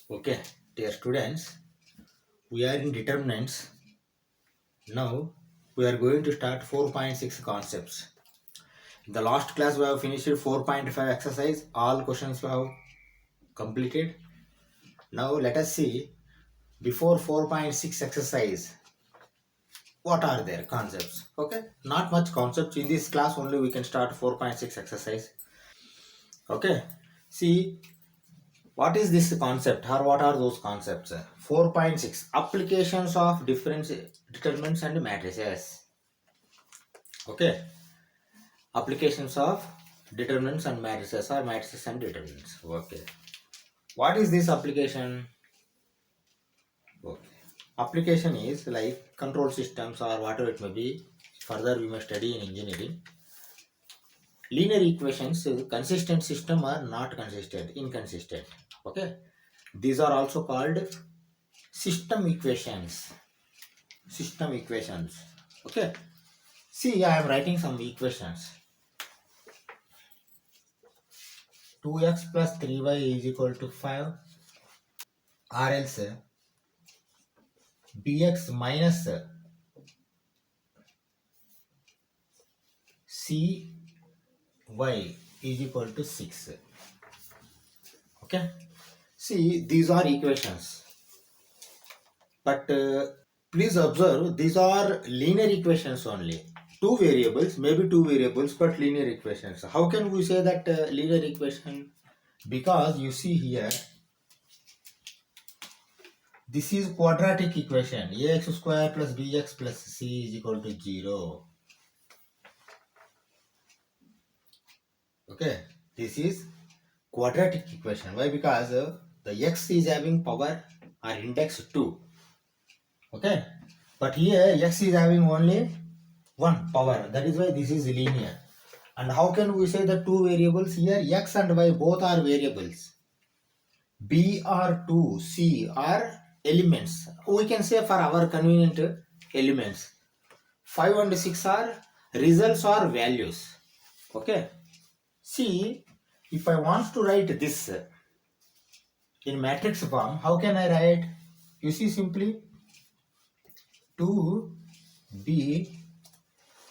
Okay, dear students, we are in determinants. Now we are going to start 4.6 concepts. In the last class, we have finished 4.5 exercise. All questions we have completed. Now let us see before 4.6 exercise what are their concepts. Okay, not much concepts in this class. Only we can start 4.6 exercise. Okay, see what is this concept or what are those concepts? 4.6 applications of difference determinants and matrices. Okay, applications of determinants and matrices or matrices and determinants. Okay, what is this application? Okay, application is like control systems or whatever it may be. Further, we may study in engineering. Linear equations, consistent system are not consistent, inconsistent. Okay, these are also called system equations. System equations. Okay, see, I am writing some equations. 2x plus 3y is equal to 5, or else bx minus cy is equal to 6. Okay, see, these are equations, but please observe these are linear equations only. Two variables, maybe two variables, but linear equations. How can we say that linear equation? Because you see here, this is quadratic equation. Ax square plus bx plus c is equal to 0. Okay, this is quadratic equation. Why? Because the x is having power or index 2. Okay, but here x is having only 1 power. That is why this is linear. And how can we say the two variables here? X and y both are variables. B are 2, C are elements. We can say for our convenient elements. 5 and 6 are results or values. Okay. See, if I want to write this in matrix form, how can I write? You see, simply 2b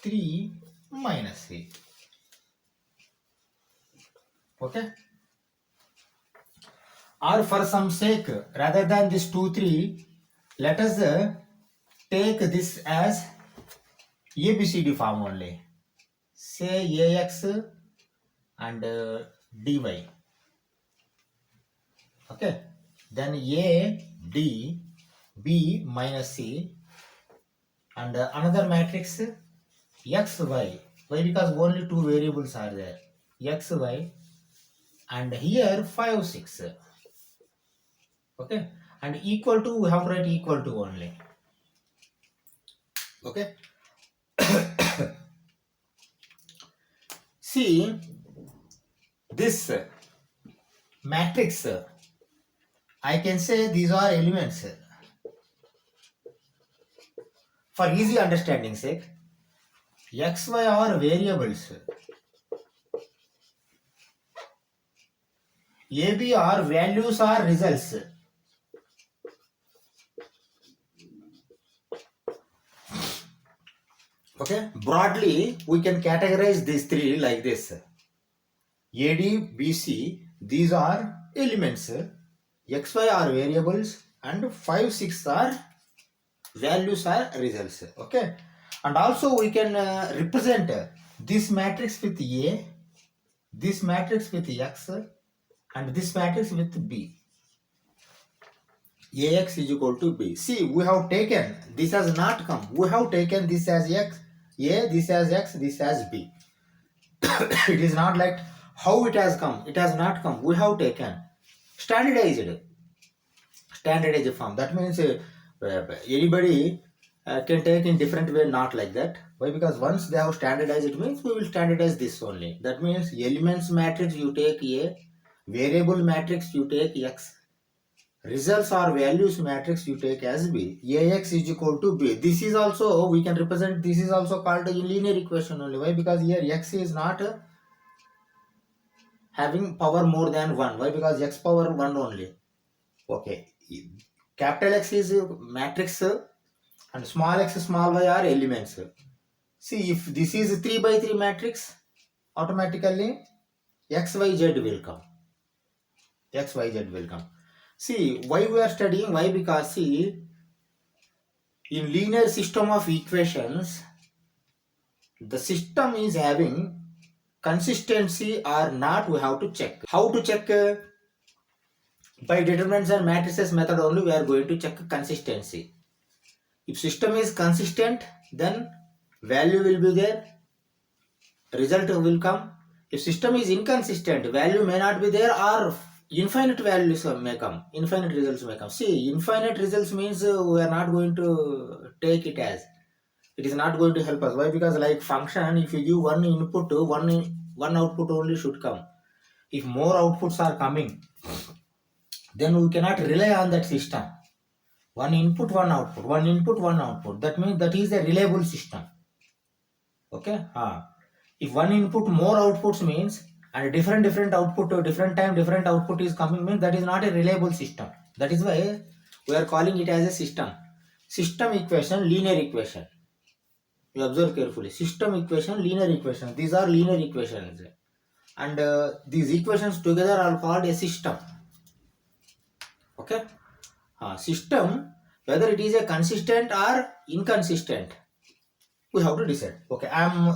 3 minus c. Okay. Or for some sake, rather than this 2 3, let us take this as ABCD form only. Say AX and dy. Okay. Then A, D, B minus C, and another matrix X, Y. Why? Because only two variables are there. X, Y, and here 5, 6. Okay. And equal to, we have to write equal to only. Okay. See, this matrix, I can say these are elements. For easy understanding sake, x, y are variables. A, B are values or results. Okay, broadly we can categorize these three like this. A, D, B, C, these are elements. X, Y are variables, and 5, 6 are values or results. Okay, and also we can represent this matrix with A, this matrix with X, and this matrix with B. Ax is equal to B. See, we have taken, this has not come. We have taken this as X, A, this as X, this as B. It is not like how it has come. It has not come. We have taken standardized form. That means anybody can take in different way, not like that. Why? Because once they have standardized, it means we will standardize this only. That means elements matrix you take A, variable matrix you take X, results or values matrix you take as B. Ax is equal to B. This is also, we can represent, this is also called a linear equation only. Why? Because here x is not having power more than 1. Why? Because x power 1 only. Okay, capital X is matrix and small x small y are elements. See, if this is 3 by 3 matrix, automatically XYZ will come. XYZ will come. See, why we are studying? Why? Because see, in linear system of equations, the system is having consistency or not, we have to check. How to check? By determinants and matrices method only we are going to check consistency. If system is consistent, then value will be there, result will come. If system is inconsistent, value may not be there or infinite values may come, infinite results may come. See, infinite results means we are not going to take it as, it is not going to help us. Why? Because like function, if you give one input, one output only should come. If more outputs are coming, then we cannot rely on that system. One input, one output, one input, one output. That means that is a reliable system. Okay. If one input, more outputs means, and different output, different time, different output is coming means that is not a reliable system. That is why we are calling it as a system. System equation, linear equation. You observe carefully. System equation, linear equation. These are linear equations. And these equations together are called a system. Okay. System, whether it is a consistent or inconsistent, we have to decide. Okay, I'm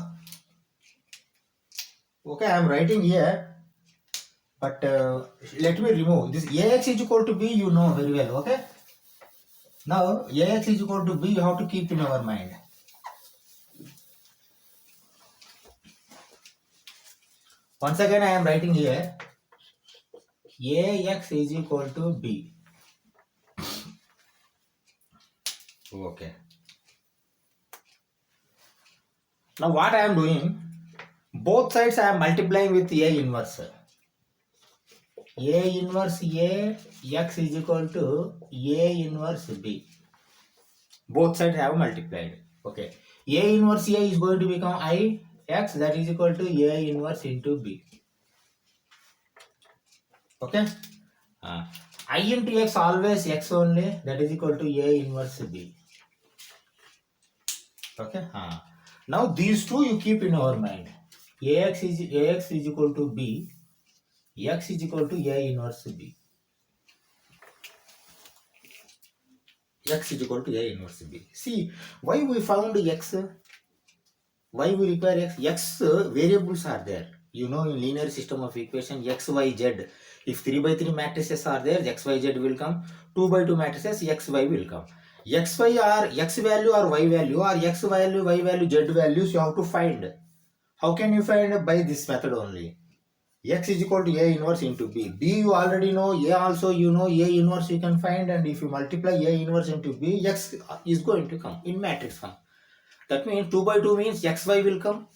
writing here, but let me remove this. Ax is equal to b, you know very well. Okay, now Ax is equal to b, you have to keep in our mind. Once again, I am writing here Ax is equal to b. Okay. Now what I am doing, both sides I am multiplying with A inverse. A inverse A, x is equal to A inverse B. Both sides have multiplied. Okay. A inverse A is going to become I x, that is equal to A inverse into B. Okay. I into x always x only, that is equal to A inverse B. Okay. Now these two you keep in our mind. Ax is equal to B, x is equal to A inverse B. X is equal to A inverse B. See, why we found x? Why we require x? X variables are there. You know, in linear system of equation, x, y, z. If 3 by 3 matrices are there, x, y, z will come. 2 by 2 matrices, x, y will come. X, y are x value or y value or x value, y value, z values you have to find. How can you find? By this method only. X is equal to A inverse into B. B you already know, A also you know, A inverse you can find, and if you multiply A inverse into B, X is going to come in matrix form. That means 2 by 2 means XY will come,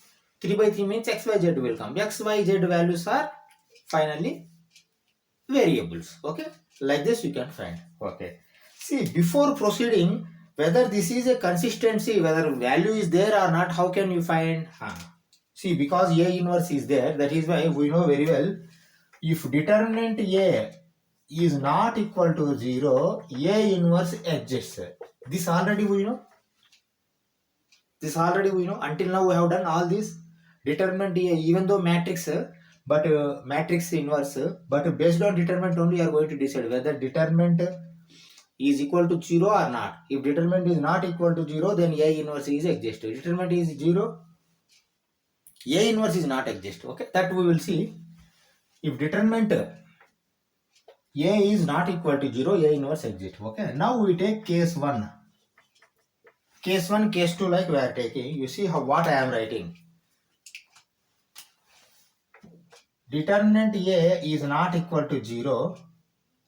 3 by 3 means XYZ will come. XYZ values are finally variables. Okay, like this you can find. Okay, see, before proceeding, whether this is a consistency, whether value is there or not, how can you find? See, because A inverse is there, that is why we know very well, if determinant A is not equal to 0, A inverse exists. This already we know. Until now we have done all this. Determinant A, even though matrix, but matrix inverse, but based on determinant only you are going to decide whether determinant is equal to 0 or not. If determinant is not equal to 0, then A inverse is exist. Determinant is 0, A inverse is not exist. Okay, that we will see. If determinant A is not equal to 0, A inverse exists. Okay, now we take case 1. Case 1, case 2 like we are taking. You see what I am writing. Determinant A is not equal to 0,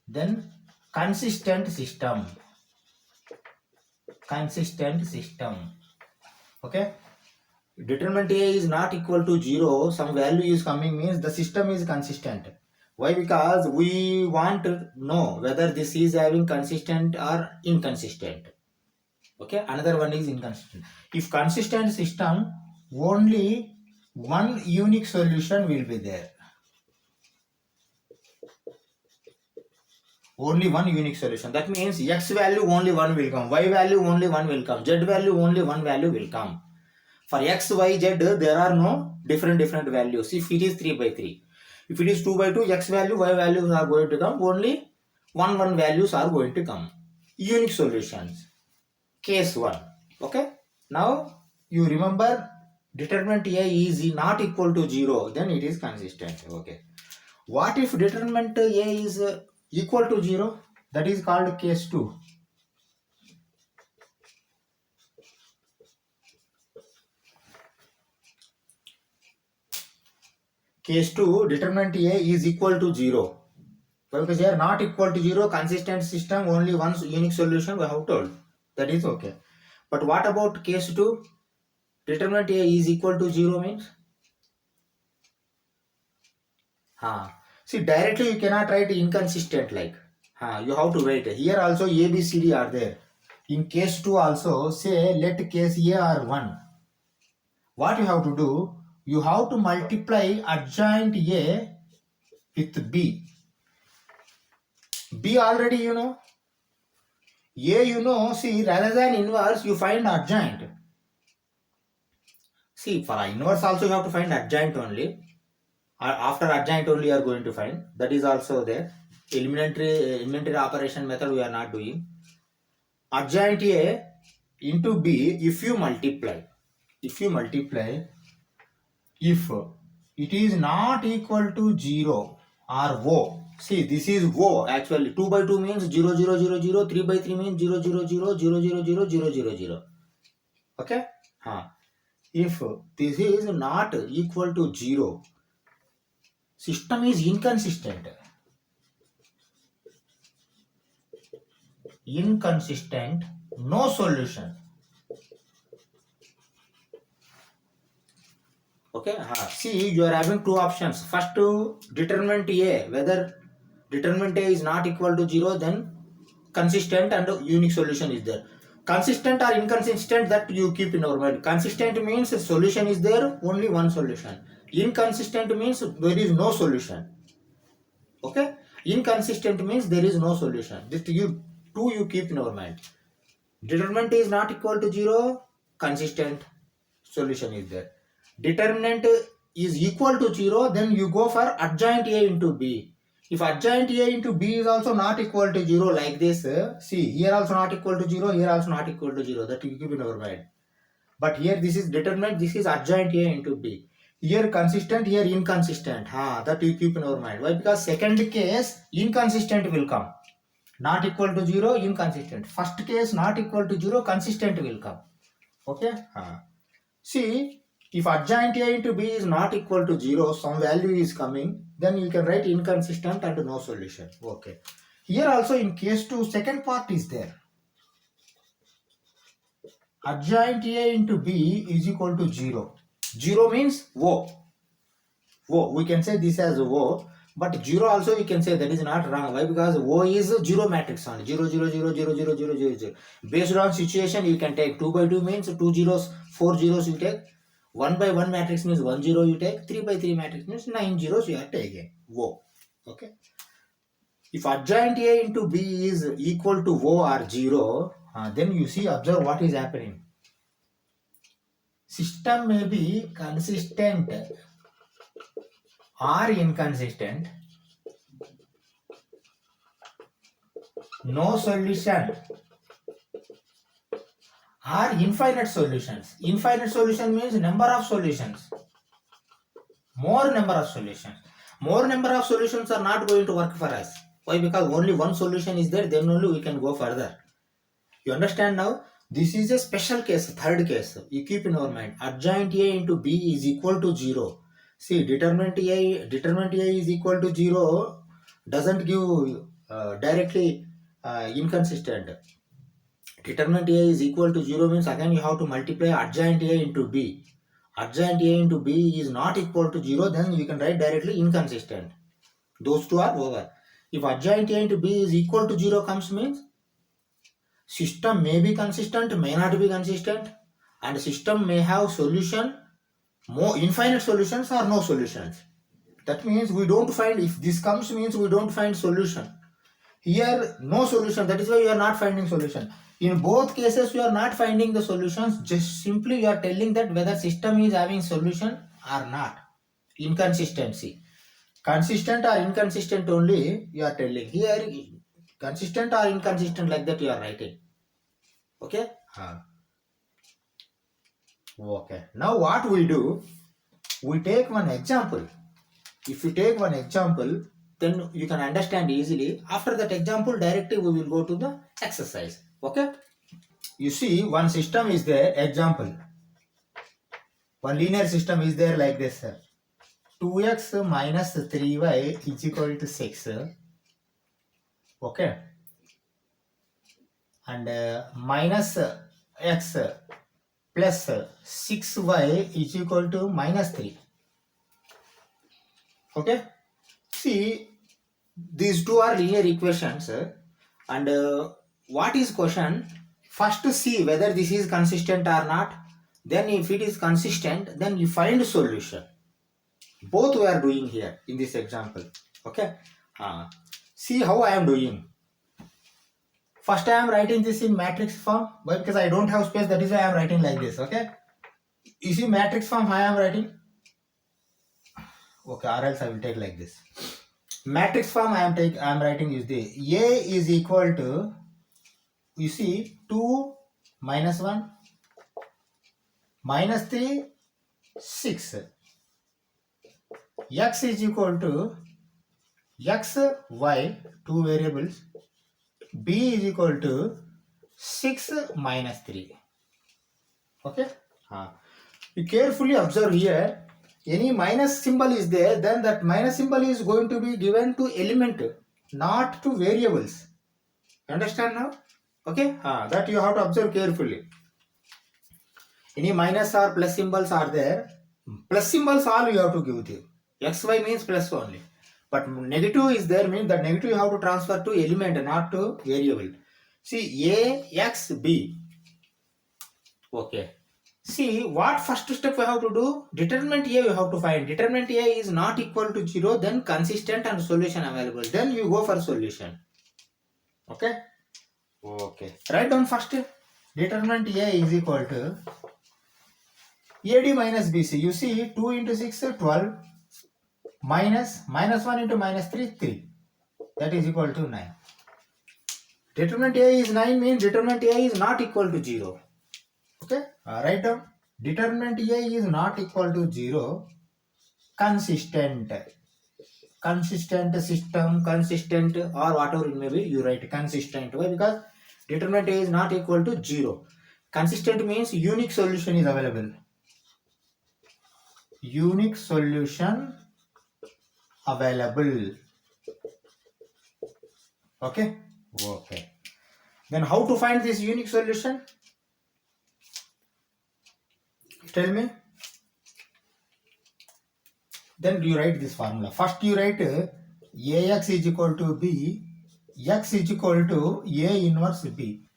then consistent system. Okay, determinant A is not equal to 0, some value is coming means the system is consistent. Why? Because we want to know whether this is having consistent or inconsistent. Okay, another one is inconsistent. If consistent system, only one unique solution will be there. only one unique solution. That means x value only one will come, y value only one will come, z value only one value will come. For x, y, z, there are no different values. If it is 3 by 3, if it is 2 by 2, x value, y values are going to come, only one values are going to come. Unique solutions. Case 1. Okay. Now you remember, determinant A is not equal to 0, then it is consistent. Okay. What if determinant A is equal to 0? That is called case 2. Case 2, determinant A is equal to 0. Because they are not equal to 0, consistent system, only one unique solution we have told. That is okay. But what about case 2? Determinant A is equal to 0 means? See, directly you cannot write inconsistent like. You have to write. Here also A, B, C, D are there. In case 2 also, say let case A are 1. What you have to do? You have to multiply adjoint A with B. B already you know. A you know, see, rather than inverse, you find adjoint. See, for inverse also you have to find adjoint only. After adjoint only you are going to find. That is also there. Elementary operation method we are not doing. Adjoint A into B, if you multiply, if it is not equal to 0 or O, see, this is O actually. 2 by 2 means 0, 0, 0, 0. 3 by 3 means 0, 0, 0, 0, 0, 0, 0, 0, 0. Okay? If this is not equal to 0, system is inconsistent. Inconsistent, no solution. Okay, see, you are having two options. First, to determinant A, whether determinant A is not equal to 0, then consistent and unique solution is there. Consistent or inconsistent, that you keep in our mind. Consistent means a solution is there, only one solution. Inconsistent means there is no solution. Okay, inconsistent means there is no solution. This you keep in our mind. Determinant is not equal to 0, consistent solution is there. Determinant is equal to 0, then you go for adjoint A into B. If adjoint A into B is also not equal to 0 like this, see, here also not equal to 0, here also not equal to 0, that you keep in our mind. But here this is determinant, this is adjoint A into B. Here consistent, here inconsistent. That you keep in our mind. Why? Because second case, inconsistent will come. Not equal to 0, inconsistent. First case, not equal to 0, consistent will come. Okay? See, if adjoint A into B is not equal to 0, some value is coming, then you can write inconsistent and no solution. Okay. Here also in case 2, second part is there. Adjoint A into B is equal to 0. 0 means O. We can say this as O, but 0 also you can say, that is not wrong. Why? Because O is 0 matrix only. 0, 0, 0, 0, 0, 0, 0, 0. Based on situation, you can take 2 by 2 means 2 zeros, 4 zeros you take. 1 by 1 matrix means 1 0 you take. 3 by 3 matrix means 9 zeros you are taking. O. Okay. If adjoint A into B is equal to O or 0, then you see, observe what is happening. System may be consistent or inconsistent, no solution, or infinite solutions. Infinite solution means number of solutions. More number of solutions. More number of solutions are not going to work for us. Why? Because only one solution is there, then only we can go further. You understand now? This is a special case, third case. You keep in our mind. Adjoint A into B is equal to 0. See, determinant A is equal to 0 doesn't give directly inconsistent. Determinant A is equal to 0 means again you have to multiply adjoint A into B. Adjoint A into B is not equal to 0, then you can write directly inconsistent. Those two are over. If adjoint A into B is equal to 0 comes means system may be consistent, may not be consistent, and system may have solution, more infinite solutions or no solutions. That means we don't find, if this comes means we don't find solution. Here no solution, that is why you are not finding solution. In both cases you are not finding the solutions, just simply you are telling that whether system is having solution or not. Inconsistency, consistent or inconsistent only you are telling. Here consistent or inconsistent, like that you are writing. Okay. Okay, now what we do, we take one example. If you take one example, then you can understand easily. After that example, directly we will go to the exercise. Okay. You see, one system is there. Example, one linear system is there like this. 2x minus 3y is equal to 6. Okay. And minus x plus 6y is equal to minus 3. Okay. See, these two are linear equations, and what is question? First to see whether this is consistent or not. Then if it is consistent, then you find solution. Both we are doing here in this example. Okay. See how I am doing. First I am writing this in matrix form. Why? Because I don't have space, that is why I am writing like this. Okay. You see matrix form I am writing. Okay, or else I will take like this. Matrix form I am writing is the A is equal to, you see, 2 minus 1 minus 3 6. X is equal to x y, two variables. B is equal to 6 minus 3. Okay. You carefully observe here. Any minus symbol is there, then that minus symbol is going to be given to element, not to variables. Understand now? Okay. That you have to observe carefully. Any minus or plus symbols are there. Plus symbols all you have to give them. XY means plus only. But negative is there, means that negative you have to transfer to element, not to variable. See, A, X, B. Okay. See, what first step we have to do? Determinant A you have to find. Determinant A is not equal to 0, then consistent and solution available. Then you go for solution. Okay? Okay. Write down first. Determinant A is equal to AD minus BC. You see, 2 into 6, 12. Minus 1 into minus 3, 3. That is equal to 9. Determinant A is 9, means determinant A is not equal to 0. Okay. Write down. Determinant A is not equal to 0. Consistent. Consistent system, consistent, or whatever it may be, you write consistent. Why? Because determinant A is not equal to 0. Consistent means unique solution is available. Unique solution available. Okay. Okay. Then how to find this unique solution? Tell me. Then you write this formula. First you write AX is equal to B, X is equal to A inverse B.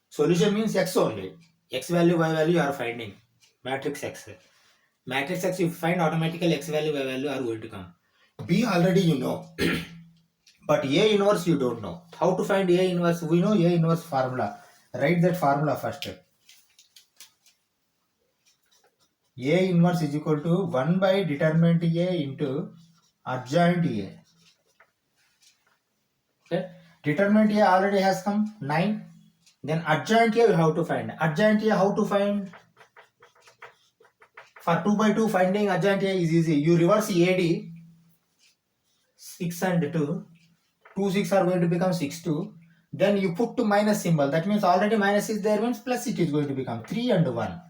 Solution means X only. X value, Y value you are finding. Matrix X. Matrix X you find, automatically X value, Y value are going to come. B already you know. But A inverse you don't know. How to find A inverse? We know A inverse formula. Write that formula first. A inverse is equal to 1 by determinant A into adjoint A. Okay. Determinant A already has come 9. Then adjoint A you have to find. Adjoint A how to find? For 2 by 2 finding adjoint A is easy. You reverse AD. 6 and 2. 2 6 are going to become 6 2. Then you put to minus symbol. That means already minus is there, means plus it is going to become 3 and 1.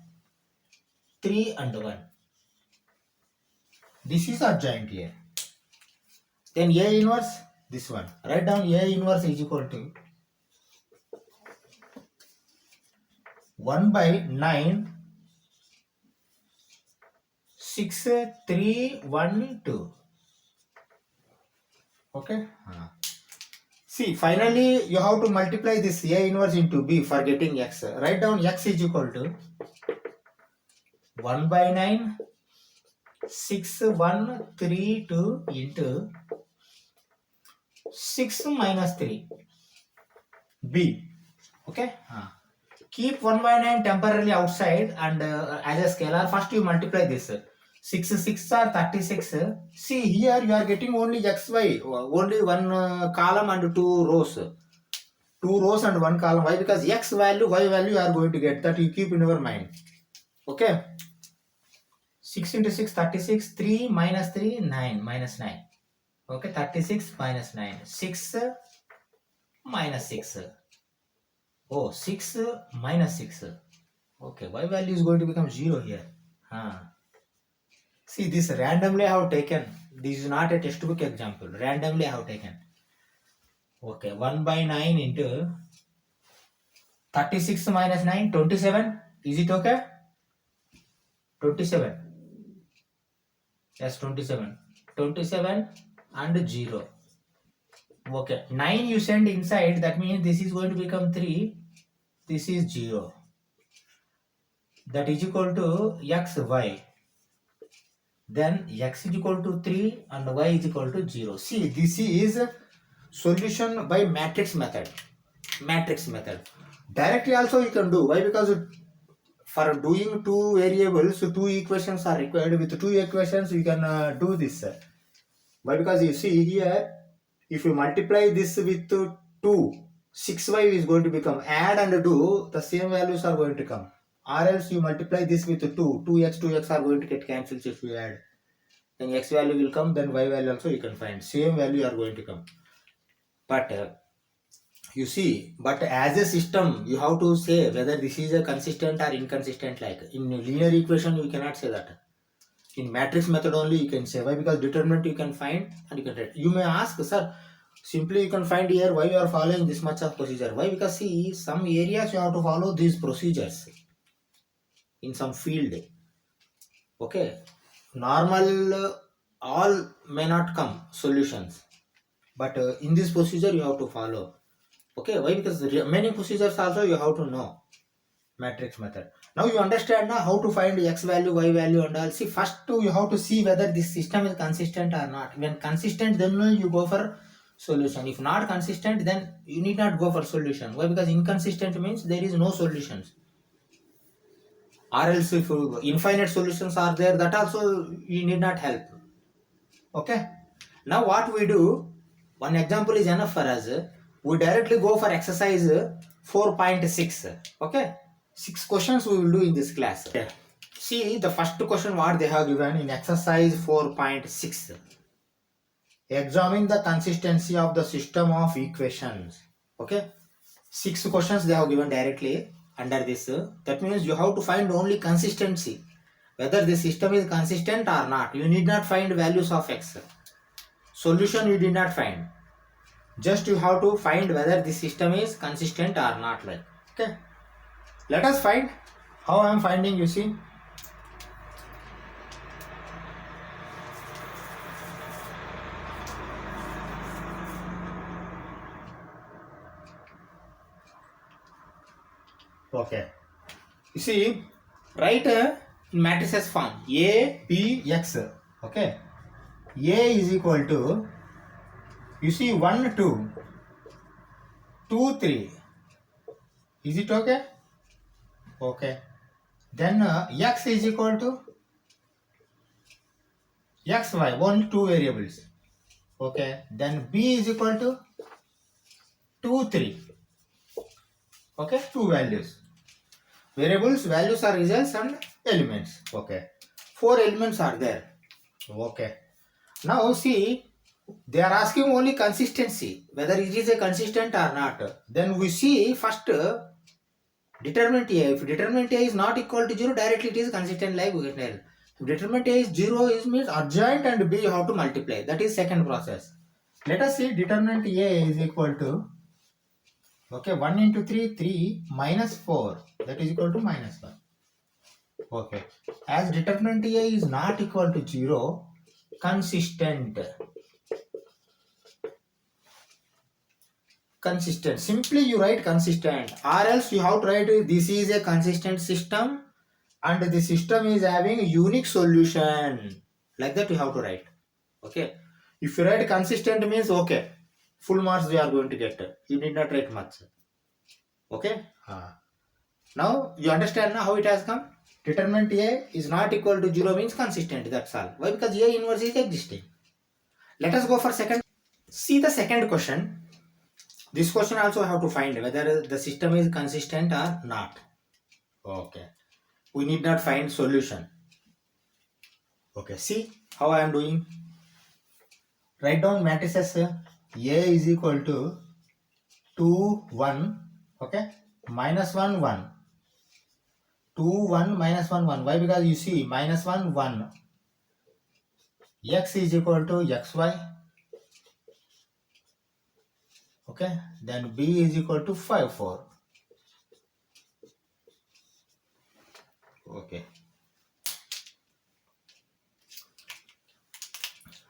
3 and 1. This is adjoint A. Then A inverse, this one. Write down A inverse is equal to 1 by 9, 6, 3, 1, 2. Okay. See, finally you have to multiply this A inverse into B for getting X. Write down X is equal to 1 by 9, 6, 1, 3, 2 into 6 minus 3. B. Okay. Keep 1 by 9 temporarily outside and as a scalar. First you multiply this. 6 6 are 36. See here you are getting only xy. Only one column and two rows. Two rows and one column. Why? Because x value, y value you are going to get. That you keep in your mind. Okay. 6 into 6, 36. 3 minus 3, 9. Minus 9. Okay. 36 minus 9. 6 minus 6. Oh, 6 minus 6. Okay, y value is going to become 0 here. See, this randomly I have taken. This is not a textbook example. Randomly I have taken. Okay, 1 by 9 into 36 minus 9, 27. Is it okay? 27. Yes, 27. 27 and 0. Okay, 9 you send inside. That means this is going to become 3. This is 0. That is equal to x, y. Then x is equal to 3 and y is equal to 0. See, this is solution by matrix method. Matrix method. Directly also you can do. Why? Because for doing two variables, two equations are required. With two equations, you can do this. Why? Because you see here, if you multiply this with 2, 6y is going to become. Add and do, the same values are going to come. Or else you multiply this with 2, 2x are going to get cancelled if you add. Then x value will come, then y value also you can find. Same value are going to come. But you see, but as a system, you have to say whether this is a consistent or inconsistent. Like in linear equation, you cannot say that. In matrix method only you can say. Why? Because determinant you can find and you can write. You may ask, sir, simply you can find here why you are following this much of procedure. Why? Because see, some areas you have to follow these procedures in some field. Okay, normal all may not come solutions, but in this procedure you have to follow. Okay, why? Because many procedures also you have to know. Matrix method. Now you understand now how to find x value, y value and all. See, first you have to see whether this system is consistent or not. When consistent, then you go for solution. If not consistent, then you need not go for solution. Why? Because inconsistent means there is no solutions. Or else if infinite solutions are there, that also you need not help. Okay. Now what we do, one example is enough for us. We directly go for exercise 4.6. Okay. 6 questions we will do in this class. Okay. See the first question what they have given in exercise 4.6. Examine the consistency of the system of equations. Okay. 6 questions they have given directly under this. That means you have to find only consistency. Whether the system is consistent or not. You need not find values of x. Solution you did not find. Just you have to find whether the system is consistent or not. Like, okay. Let us find how I am finding, you see. Okay. You see, write in matrices form A, P, X. Okay. A is equal to, you see, 1, 2, 2, 3. Is it okay? Okay. Then X is equal to X, Y. Only two variables. Okay. Then B is equal to 2, 3. Okay. Two values. Variables, values are results and elements. Okay. 4 elements are there. Okay. Now see, they are asking only consistency, whether it is a consistent or not. Then we see first determinant A. If determinant A is not equal to 0, directly it is consistent like we can tell. If determinant A is 0, it means adjoint and B you have to multiply. That is second process. Let us see determinant A is equal to, okay, 1 into 3, 3 minus 4. That is equal to minus 1. Okay. As determinant A is not equal to 0, consistent. Consistent. Simply you write consistent. Or else you have to write this is a consistent system and the system is having a unique solution. Like that you have to write. Okay. If you write consistent means okay. full marks you are going to get. You need not write much. Okay. Now you understand now how it has come. Determinant A is not equal to 0 means consistent. That's all. Why? Because A inverse is existing. Let us go for second. See the second question. This question also have to find whether the system is consistent or not. Okay. We need not find solution. Okay. See how I am doing. Write down matrices. A is equal to 2, 1. Okay. Minus 1, 1. 2, 1, minus 1, 1. Why? Because you see minus 1, 1. X is equal to xy. Okay. Then B is equal to 5, 4. Okay.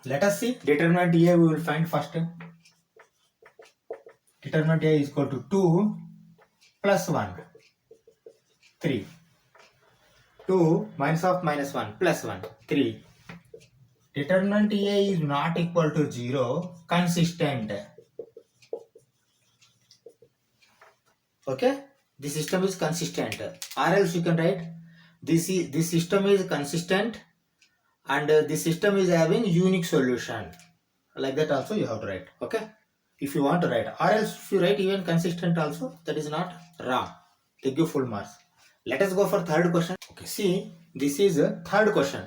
Let us see. Determinant A we will find first. Determinant A is equal to 2 plus 1. 3. 2 minus of minus 1 plus 1. 3. Determinant A is not equal to 0. Consistent. Okay. The system is consistent. Or else you can write this system is consistent and the system is having unique solution. Like that also you have to write. Okay. If you want to write, or else if you write even consistent also, that is not wrong. They give full marks. Let us go for third question. Okay, see, this is a third question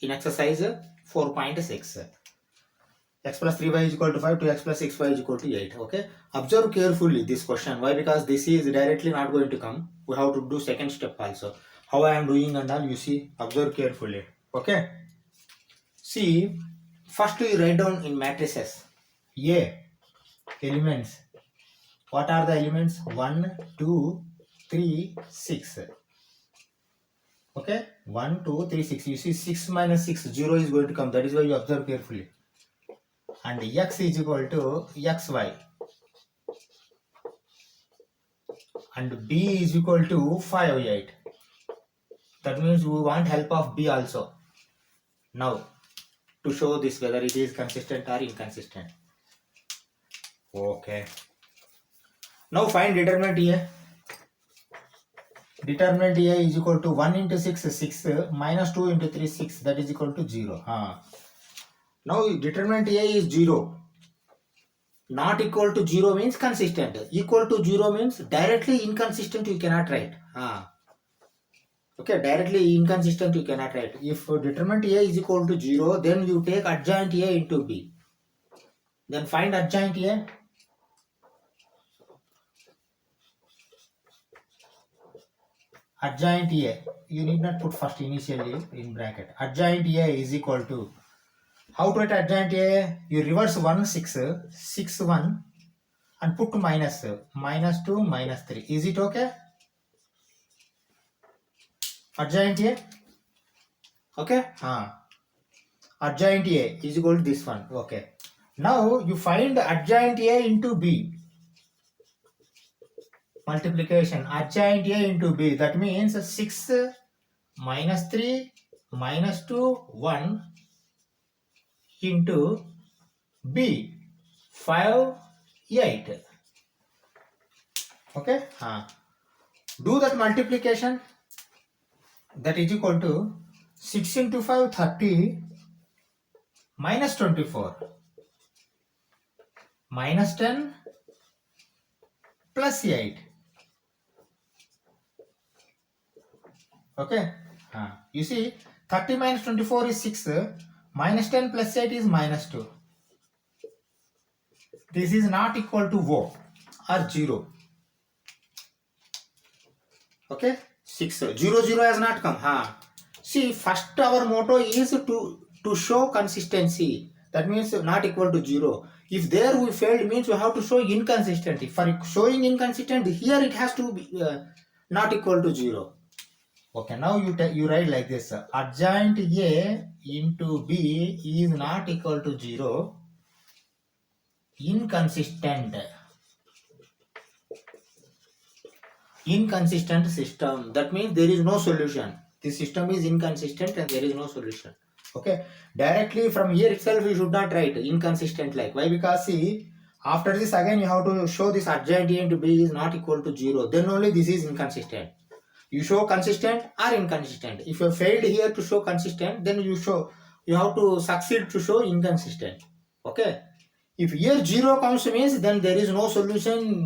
in exercise 4.6. X plus 3y is equal to 5 to x plus 6y is equal to 8. Okay, observe carefully this question. Why? Because this is directly not going to come. We have to do second step also. How I am doing and all, you see, observe carefully. Okay, see, first we write down in matrices. A elements. What are the elements? 1, 2, 3, 6. Okay, 1, 2, 3, 6. You see 6 minus 6, 0 is going to come. That is why you observe carefully. And x is equal to xy. And b is equal to 5, 8. That means we want help of b also. Now, to show this whether it is consistent or inconsistent. Okay. Now find determinant A. Determinant A is equal to 1 into 6, 6, minus 2 into 3, 6. That is equal to 0. Now determinant A is 0. Not equal to 0 means consistent. Equal to 0 means directly inconsistent you cannot write. Okay, directly inconsistent you cannot write. If determinant A is equal to 0, then you take adjoint A into B. Then find adjoint A. Adjoint A, you need not put first initially in bracket. Adjoint A is equal to, how to write adjoint A? You reverse 1, 6, 6, 1 and put minus, minus 2, minus 3. Is it okay? Adjoint A? Okay? Adjoint A is equal to this one. Okay. Now you find adjoint A into B. Multiplication, adjoint A into B. That means 6 minus 3 minus 2, 1 into B, 5, 8. Okay? Do that multiplication. That is equal to 6 into 5, 30, minus 24, minus 10, plus 8. Okay? You see, 30 minus 24 is 6, minus 10 plus 8 is minus 2. This is not equal to O or 0. Okay? 6, 0, 0 has not come. See, first our motto is to show consistency. That means not equal to 0. If there we failed means we have to show inconsistency. For showing inconsistent, here it has to be not equal to 0. Okay, now you write like this. Adjoint A into B is not equal to 0. Inconsistent. Inconsistent system. That means there is no solution. This system is inconsistent and there is no solution. Okay. Directly from here itself we should not write inconsistent like. Why? Because see, After this again you have to show this adjoint A into B is not equal to 0. Then only this is inconsistent. You show consistent or inconsistent. If you failed here to show consistent, then you have to succeed to show inconsistent. Okay. If here 0 comes means then there is no solution.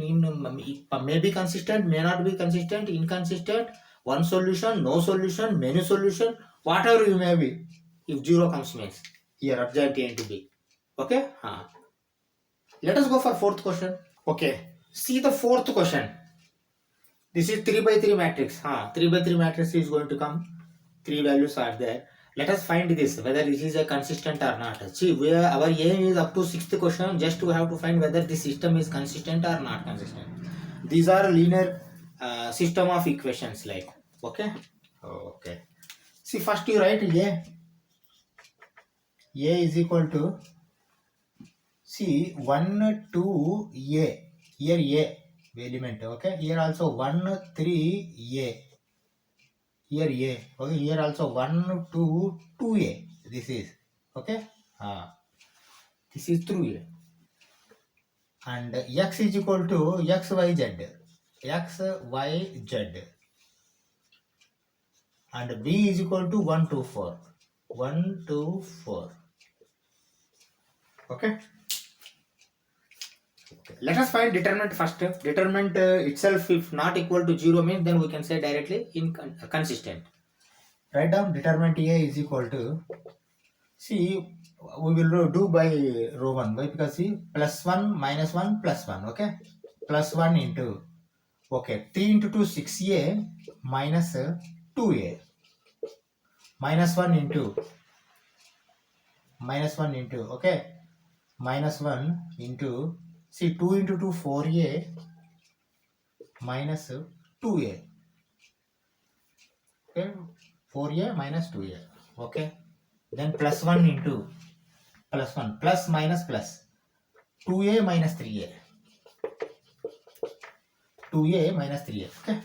May be consistent, may not be consistent, inconsistent, one solution, no solution, many solution, whatever you may be. If 0 comes means here adjoint A into B. Okay. Let us go for fourth question. Okay. See the fourth question. This is 3 by 3 matrix. 3 by 3 matrix is going to come. 3 values are there. Let us find this, whether this is a consistent or not. See, our aim is up to 6th question. Just to have to find whether the system is consistent or not consistent. These are linear system of equations like. Okay. Okay. See, first you write A. A is equal to, see, 1, 2, A. Here A element. Okay. Here also 1, 3, A. Here A. Okay. Here also 1, 2, 2A. This is. Okay. This is through A. And X is equal to X, Y, Z. X, Y, Z. And B is equal to 1, 2, 4. 1, 2, 4. Okay. Let us find determinant first. Determinant itself, if not equal to 0 means, then we can say directly inconsistent. Write down determinant A is equal to, see, we will do by row 1. Why? Because see, plus 1, minus 1, plus 1. Okay. Plus 1 into, okay, 3 into 2, 6A minus 2A. Minus 1 into, okay, minus 1 into, see, 2 into 2, 4A minus 2A. Okay, 4A minus 2A. Okay, then plus 1 into, plus 1, plus minus plus, 2A minus 3A. 2A minus 3A. Okay.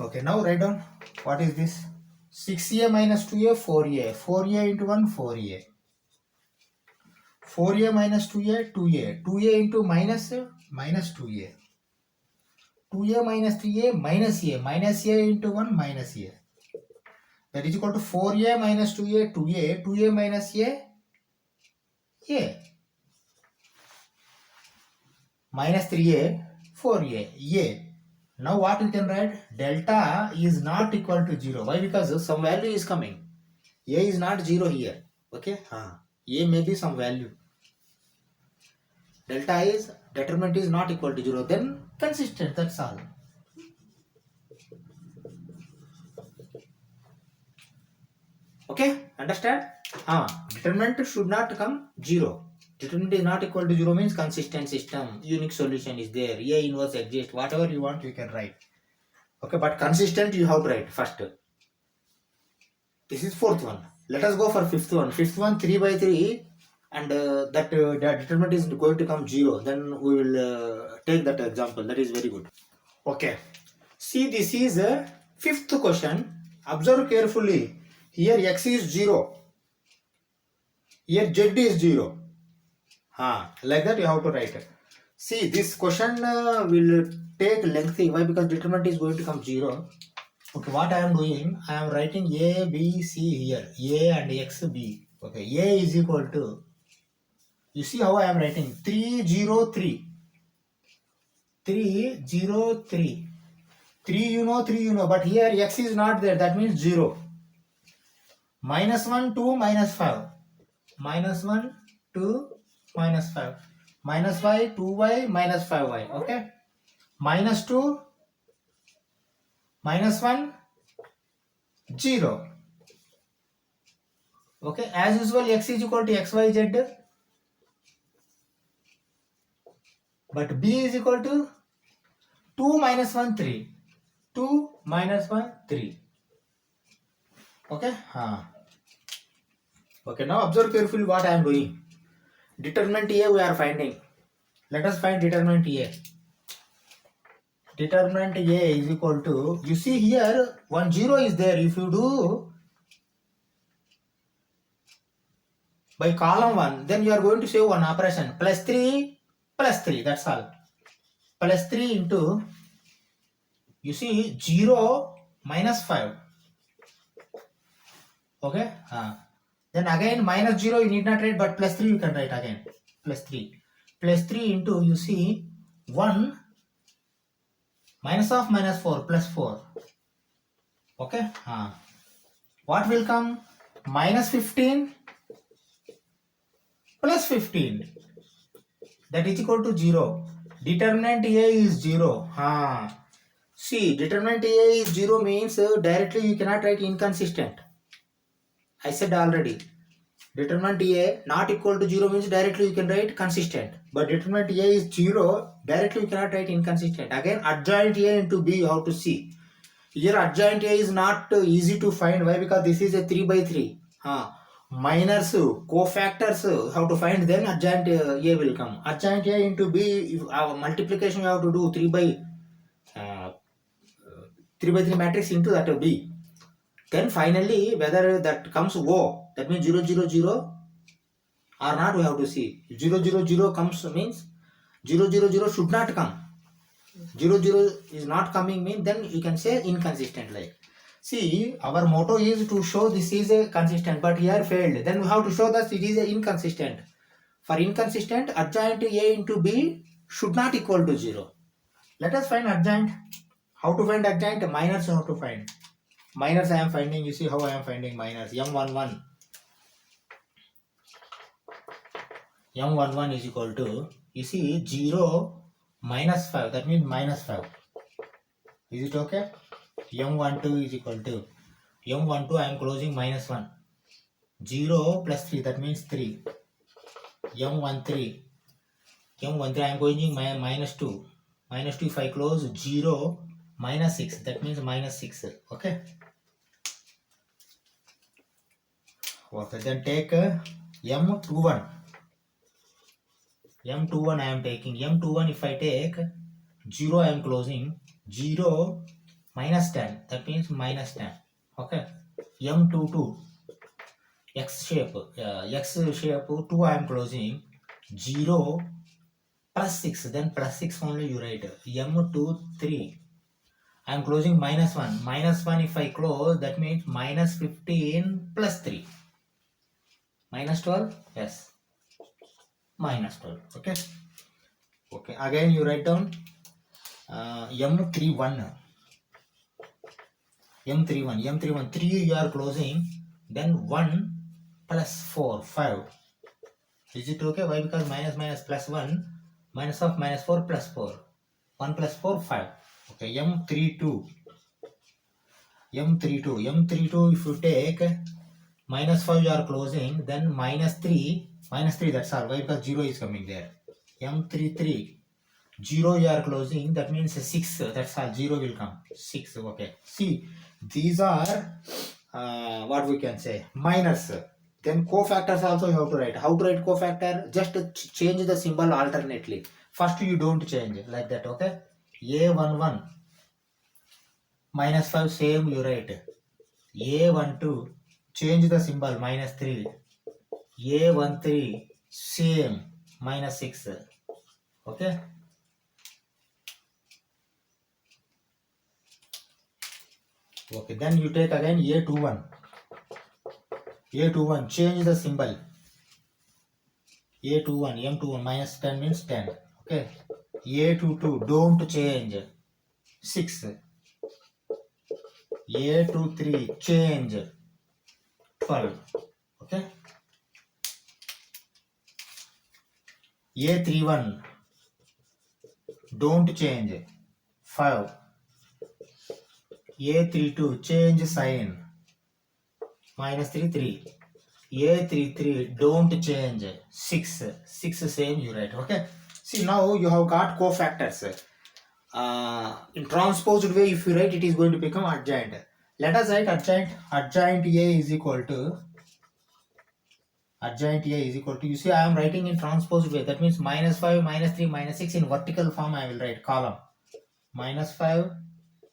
Okay, now write down what is this? 6A minus 2A, 4A. 4A into 1, 4A. 4A minus 2A, 2A. 2A into minus 2A. 2A minus 3A minus A. Minus A into 1 minus A. That is equal to 4A minus 2A, 2A. 2A minus A, A. Minus 3A, 4A, A. Now what we can write? Delta is not equal to 0. Why? Because some value is coming. A is not 0 here. Okay. A may be some value. Delta is, determinant is not equal to 0. Then consistent. That's all. Okay. Understand? Determinant should not come 0. Determinant is not equal to 0 means consistent system. Unique solution is there. A inverse exists. Whatever you want, you can write. Okay, but consistent you have to write first. This is fourth one. Let us go for fifth one. Fifth one, 3 by 3. And that determinant is going to come 0. Then we will take that example. That is very good. Okay. See, this is a fifth question. Observe carefully. Here X is 0. Here Z is 0. Like that you have to write. See, this question will take lengthy. Why? Because determinant is going to come 0. Okay, what I am doing, I am writing A, B, C here. A and X, B. Okay, A is equal to, you see how I am writing? 3, 0, 3. 3, 0, 3. 3 you know, 3 you know. But here X is not there. That means 0. Minus 1, 2, minus 5. Minus 1, 2, minus 5. Minus y, 2y, minus 5y. Okay. Minus 2, minus 1, 0. Okay. As usual, X is equal to XYZ. But B is equal to 2 minus 1, 3. 2 minus 1, 3. Okay. Okay. Now observe carefully what I am doing. Determinant A we are finding. Let us find determinant A. Determinant A is equal to, you see here 1 0 is there. If you do by column 1, then you are going to say one operation, plus 3 plus 3, that's all. Plus 3 into, you see, 0 minus 5. Okay. Then again minus 0 you need not write, but plus 3 you can write again. Plus 3. Plus 3 into, you see, 1 minus of minus 4 plus 4. Okay. What will come? Minus 15 plus 15. That is equal to 0. Determinant A is 0. See, determinant A is 0 means directly you cannot write inconsistent. I said already. Determinant A not equal to 0 means directly you can write consistent. But determinant A is 0, directly you cannot write inconsistent. Again, adjoint A into B, you have to see. Here adjoint A is not easy to find. Why? Because this is a 3 by 3. Minors, cofactors, how to find them, adjoint A will come. Adjoint A into B, multiplication you have to do 3 by 3 matrix into that B. Then finally, whether that comes O, that means 0, 0, 0 or not, we have to see. 0, 0, 0 comes means 0, 0, 0 should not come. 0, 0 is not coming means then you can say inconsistent like. See, our motto is to show this is a consistent, but here failed. Then we have to show that it is a inconsistent. For inconsistent, adjoint A into B should not equal to 0. Let us find adjoint. How to find adjoint? Minors how to find. Minors I am finding. You see how I am finding minors. M11. M11 is equal to, you see, 0 minus 5. That means minus 5. Is it okay? M12 is equal to, M12 I am closing minus 1. 0 plus 3, that means 3. M13. M13 I am going minus 2. Minus 2 if I close 0 minus 6, that means minus 6. Okay. Okay, then take M21. M21 I am taking. M21 if I take 0 I am closing 0 minus 10, that means minus 10. Okay. M22 X shape 2 I am closing 0 plus 6, then plus 6 only you write. M23 I am closing minus 1. Minus 1 if I close, that means minus 15 plus 3. Minus 12? Yes. Minus 12. Okay. Okay. Again you write down M31. M31. 3 you are closing. Then 1 plus 4. 5. Is it okay? Why? Because minus plus 1. Minus of minus 4 plus 4. 1 plus 4, 5. Okay. M32. M32 if you take minus 5 you are closing, then minus 3, that's all. Why? Because 0 is coming there. M33, 0 you are closing, that means 6, that's all. 0 will come. 6, okay. See, these are what we can say, minors. Then cofactors also you have to write. How to write cofactor? Just change the symbol alternately. First you don't change, like that, okay. A11 minus 5, same you write. A12, change the symbol, minus 3. A13, same, minus 6. Okay. Okay, then you take again A21. A21, change the symbol. A21, M21, minus 10 means 10. Okay. A22, don't change. 6. A23, change. 12. Okay. A31, don't change. 5. A32, change sign. Minus 3, 3. A33, don't change. 6. 6 same you write. Okay. See, now you have got cofactors. In transposed way, if you write, it is going to become adjoint. Let us write adjoint. Adjoint A is equal to, you see, I am writing in transposed way. That means minus 5, minus 3, minus 6 in vertical form I will write column. Minus 5,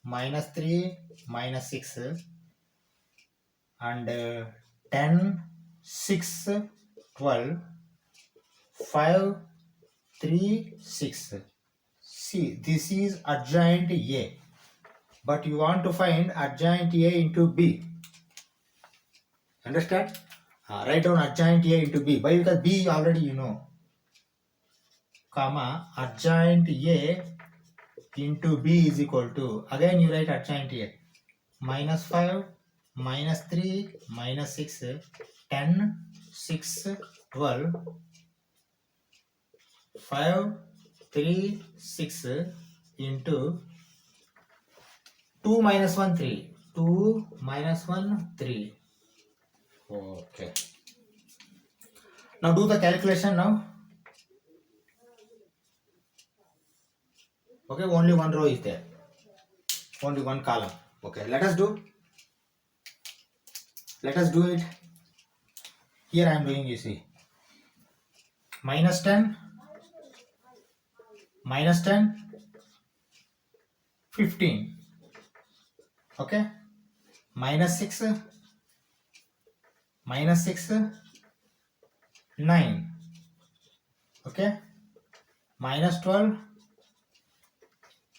minus 3, minus 6 and 10, 6, 12, 5, 3, 6. See, this is adjoint A, but you want to find adjoint A into B. Understand? Write down adjoint A into B. Why? Because B already you know. Comma, adjoint A into B is equal to, again you write adjoint A, minus 5, minus 3, minus 6, 10, 6, 12, 5, 3, 6 into 2 minus 1, 3. 2 minus 1, 3. Okay. Now do the calculation now. Okay, only one row is there. Only one column. Okay, let us do it. Here I am doing, you see. Minus 10, minus 10, 15. Okay. Minus 6, minus 6, 9. Okay. Minus 12,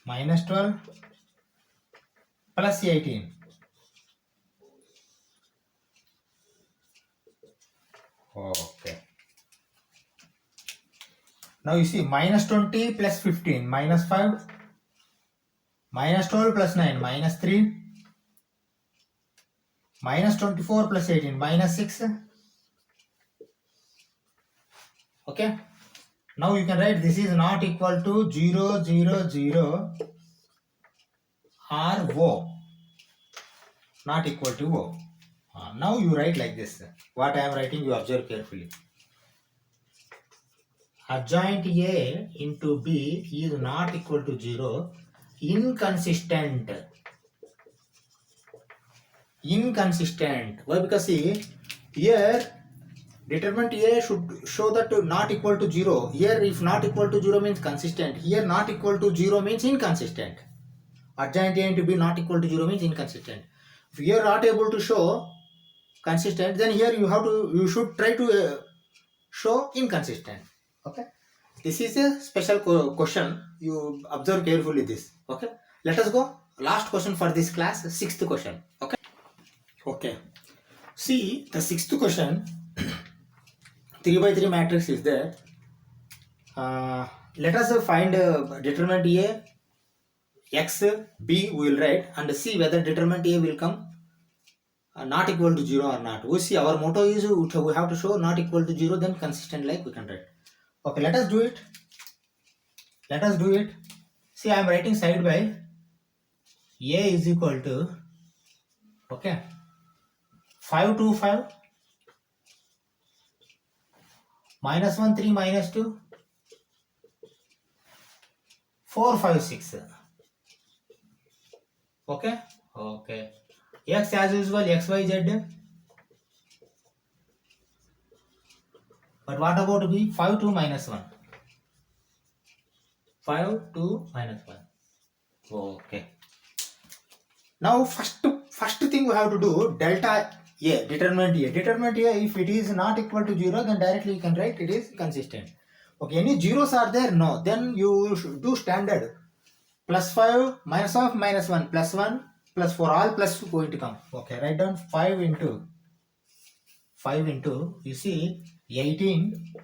minus 12, plus 18. Okay. Now you see, minus 20 plus 15, minus 5, minus 12 plus 9, minus 3, minus 24 plus 18, minus 6. Okay. Now you can write this is not equal to 0, 0, 0 or O. Not equal to O. Now you write like this. What I am writing, you observe carefully. Adjoint A into B is not equal to 0. Inconsistent. Inconsistent. Why? Because see, here determinant A should show that not equal to 0. Here if not equal to 0 means consistent. Here not equal to 0 means inconsistent. Adjoint A into B not equal to 0 means inconsistent. If you are not able to show consistent, then here you should try to show inconsistent. Okay. This is a special question. You observe carefully this. Okay. Let us go. Last question for this class, 6th question. Okay. Okay. See the 6th question. 3 by 3 matrix is there. Let us find determinant A, X, B we will write, and see whether determinant A will come not equal to 0 or not. We see our motto is we have to show not equal to 0, then consistent like we can write. Okay, let us do it. See, I am writing side by A is equal to, okay, 5, 2, 5, minus 1, 3, minus 2, 4, 5, 6. Okay. X as usual, X, Y, Z. But what about B? 5, 2, minus 1. 5, 2, minus 1. Okay. Now first thing we have to do, delta A, determinant A. Determinant A, if it is not equal to 0, then directly you can write it is consistent. Okay, any zeros are there? No. Then you should do standard. Plus 5, minus 5, minus 1, plus 1, plus 4, all plus going to come. Okay, write down 5 into, you see, 18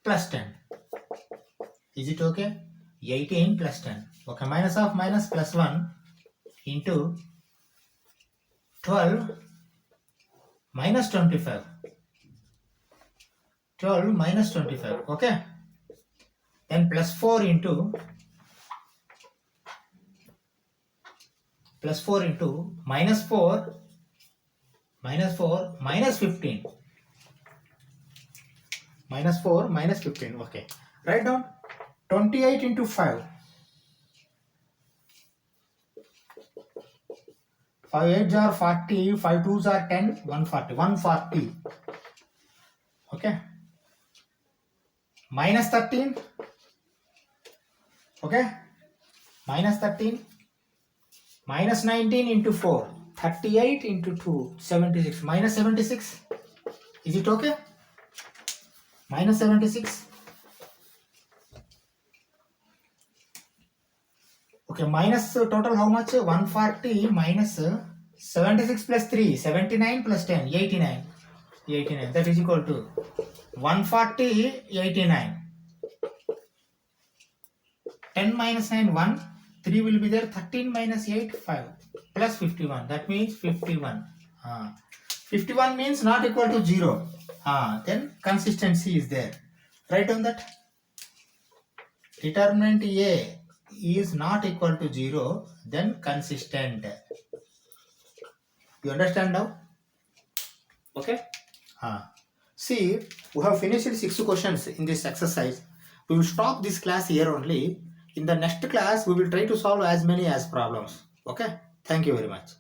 plus 10. Is it okay? 18 plus 10. Okay, minus of minus plus 1 into 12 minus 25. 12 minus 25. Okay. Then plus 4 into minus 4 minus 15. Minus 4 minus 15. Okay. Write down 28 into 5. 5 8s are 40, 5 2s are 10, 140. Okay. Minus 13. Okay. Minus 13. Minus 19 into 4. 38 into 2. 76. Minus 76. Is it okay? Minus 76. Okay, minus total how much? 140 minus 76 plus 3, 79 plus 10, 89. 89. That is equal to 140, 89. 10 minus 9, 1. 3 will be there. 13 minus 8, 5. Plus 51. That means 51. 51 means not equal to 0. Then consistency is there. Write on that. Determinant A is not equal to 0. Then consistent. You understand now? Okay. See, we have finished 6 questions in this exercise. We will stop this class here only. In the next class, we will try to solve as many as problems. Okay. Thank you very much.